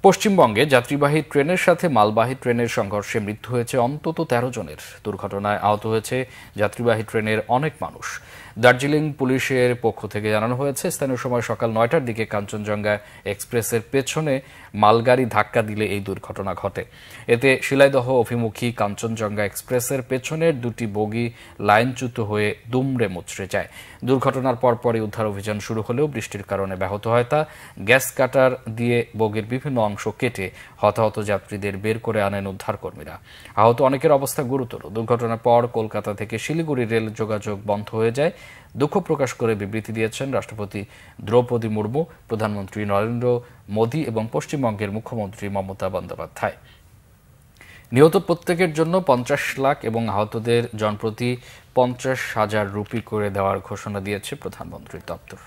পশ্চিমবঙ্গে যাত্রীবাহী ট্রেনের সাথে মালবাহী ট্রেনের সংঘর্ষে মৃত্যু হয়েছে অন্তত ১৩ জনের। দুর্ঘটনায় আহত হয়েছে যাত্রীবাহী ট্রেনের অনেক মানুষ। দার্জিলিং পুলিশের পক্ষ থেকে জানানো হয়েছে, স্থানীয় সময় সকাল ৯টার দিকে কাঞ্চনজঙ্ঘা এক্সপ্রেসের পেছনে মালগাড়ি ধাক্কা দিলে এই দুর্ঘটনা ঘটে। এতে শিলাইদহ অভিমুখী কাঞ্চনজঙ্ঘা এক্সপ্রেসের পেছনের দুটি বগি লাইনচ্যুত হয়ে দুমড়ে মুচড়ে যায়। দুর্ঘটনার পরপরই উদ্ধার অভিযান শুরু হলেও বৃষ্টির কারণে ব্যাহত হয় তা। গ্যাস কাটার দিয়ে বগির বিভিন্ন অংশ কেটে হতাহত যাত্রীদের বের করে আনেন উদ্ধারকর্মীরা। আহত অনেকের অবস্থা গুরুতর। দুর্ঘটনার পর কলকাতা থেকে শিলিগুড়ি রেল যোগাযোগ বন্ধ হয়ে যায়। দুঃখ প্রকাশ করে বিবৃতি দিয়েছেন রাষ্ট্রপতি দ্রৌপদী মুর্মু, প্রধানমন্ত্রী নরেন্দ্র মোদী এবং পশ্চিমবঙ্গের মুখ্যমন্ত্রী মমতা বন্দ্যোপাধ্যায়। নিহত প্রত্যেকের জন্য ৫০ লাখ এবং আহতদের জনপ্রতি ৫০,০০০ রুপি করে দেওয়ার ঘোষণা দিয়েছে প্রধানমন্ত্রীর দপ্তর।